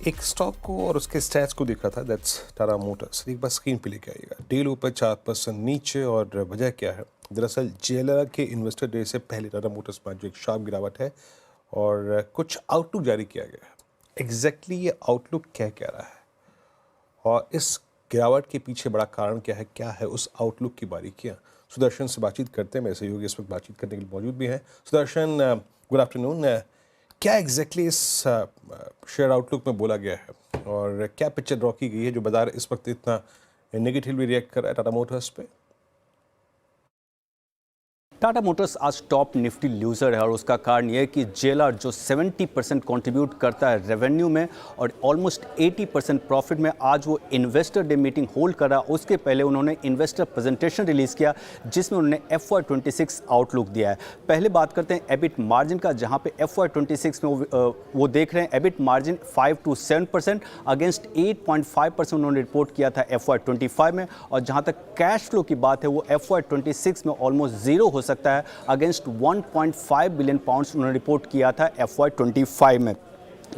एक स्टॉक को और उसके स्टैट्स को देख रहा था, दैट्स टाटा मोटर्स। एक बार स्क्रीन पे लेके आइएगा। डे लो पर 4% नीचे, और वजह क्या है? दरअसल जेएलआर के इन्वेस्टर डे से पहले टाटा मोटर्स में जो एक शार्प गिरावट है और कुछ आउटलुक जारी किया गया है। एग्जैक्टली ये आउटलुक क्या कह रहा है और इस गिरावट के पीछे बड़ा कारण क्या है उस आउटलुक की बारीकियाँ? सुदर्शन से बातचीत करते हैं। मेरे सहयोगी इस वक्त बातचीत करने के लिए मौजूद भी हैं। Sudarshan, good afternoon. क्या एग्जैक्टली इस शेयर आउटलुक में बोला गया है और क्या पिक्चर ड्रॉ की गई है जो बाजार इस वक्त इतना नेगेटिवली रिएक्ट कर रहा है टाटा मोटर्स पे? टाटा मोटर्स आज टॉप निफ्टी लूजर है और उसका कारण यह है कि जेएलआर जो 70% कंट्रीब्यूट करता है रेवेन्यू में और ऑलमोस्ट 80% प्रॉफिट में, आज वो इन्वेस्टर डे मीटिंग होल्ड कर रहा। उसके पहले उन्होंने इन्वेस्टर प्रेजेंटेशन रिलीज़ किया जिसमें उन्होंने FY26 आउटलुक दिया है। पहले बात करते हैं एबिट मार्जिन का, जहां पे FY26 में वो देख रहे हैं एबिट मार्जिन 5 to 7% अगेंस्ट 8.5% उन्होंने रिपोर्ट किया था FY25 में। और जहां तक कैश फ्लो की बात है वो FY26 में ऑलमोस्ट जीरो हो सकता है अगेंस्ट 1.5 बिलियन पाउंड्स उन्होंने रिपोर्ट किया था FY25 में।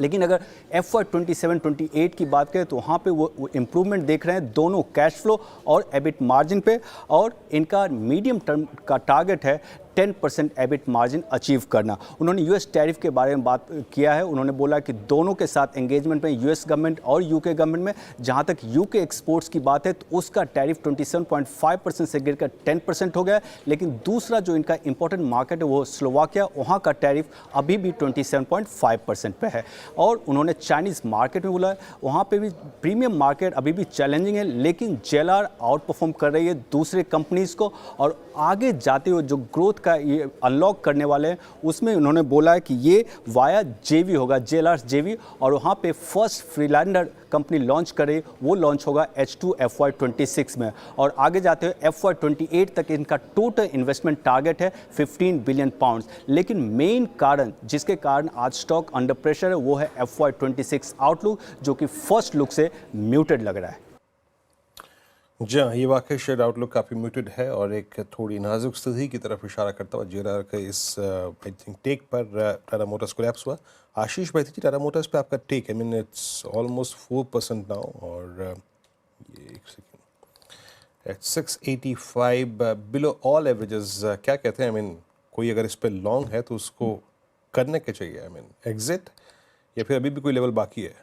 लेकिन अगर FY27-28 की बात करें तो वहाँ पे वो इम्प्रूवमेंट देख रहे हैं दोनों कैश फ्लो और एबिट मार्जिन पे, और इनका मीडियम टर्म का टारगेट है 10% एबिट मार्जिन अचीव करना। उन्होंने यूएस टैरिफ के बारे में बात किया है। उन्होंने बोला कि दोनों के साथ एंगेजमेंट में यूएस गवर्नमेंट और यूके गवर्नमेंट में, जहां तक यूके एक्सपोर्ट्स की बात है तो उसका टैरिफ 27.5% से गिरकर 10% हो गया है। लेकिन दूसरा जो इनका इंपॉर्टेंट मार्केट है वो स्लोवाकिया, वहां का टैरिफ अभी भी 27.5% पे है। और उन्होंने चाइनीज़ मार्केट में बोला वहाँ पे भी प्रीमियम मार्केट अभी भी चैलेंजिंग है, लेकिन जेएलआर आउट परफॉर्म कर रही है दूसरे कंपनीज़ को और आगे जाते हुए जो ग्रोथ का ये अनलॉक करने वाले हैं उसमें उन्होंने बोला है कि ये वाया जेवी होगा, जेएलआर जेवी, और वहाँ पे फर्स्ट फ्रीलैंडर कंपनी लॉन्च करे वो लॉन्च होगा H2 FY26 में। और आगे जाते हुए FY28 तक इनका टोटल इन्वेस्टमेंट टारगेट है 15 बिलियन पाउंड्स। लेकिन मेन कारण जिसके कारण आज स्टॉक अंडर प्रेशर है वो है FY26 आउटलुक, जो कि फर्स्ट लुक से म्यूटेड लग रहा है। जी हाँ, ये वाकई शेयर आउटलुक काफ़ी म्यूटेड है और एक थोड़ी नाजुक स्थिति की तरफ इशारा करता हुआ जेएलआर के इस आई थिंक टेक पर टाटा मोटर्स कोलैप्स हुआ। आशीष भाई जी, टाटा मोटर्स पे आपका take? I mean it's almost 4% now, और ये एक second at 685 below all averages. क्या कहते हैं? आई मीन कोई अगर इस पे लॉन्ग है तो उसको करने के चाहिए, आई मीन एग्जिट, या फिर अभी भी कोई लेवल बाकी है?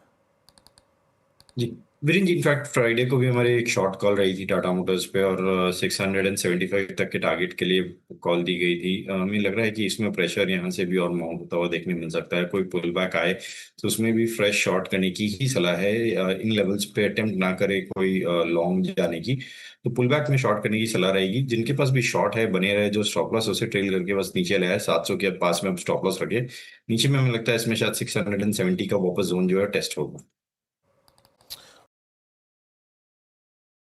जी वीरेंद्र जी, इनफैक्ट फ्राइडे को भी हमारी एक शॉर्ट कॉल रही थी टाटा मोटर्स पे और 675 तक के टारगेट के लिए कॉल दी गई थी। हमें लग रहा है कि इसमें प्रेशर यहाँ से भी और माउंट होता हुआ देखने मिल सकता है। कोई पुल बैक आए तो उसमें भी फ्रेश शॉर्ट करने की ही सलाह है। इन लेवल्स पे अटेम्प्ट ना करे कोई लॉन्ग जाने की, तो पुल बैक में शॉर्ट करने की सलाह रहेगी। जिनके पास भी शॉर्ट है बने रहे, जो स्टॉप लॉस उसे ट्रेल करके बस नीचे ले आए 700 के पास में अब स्टॉप लॉस रखे। नीचे में हमें लगता है इसमें शायद 670 का वापस जोन जो है टेस्ट होगा।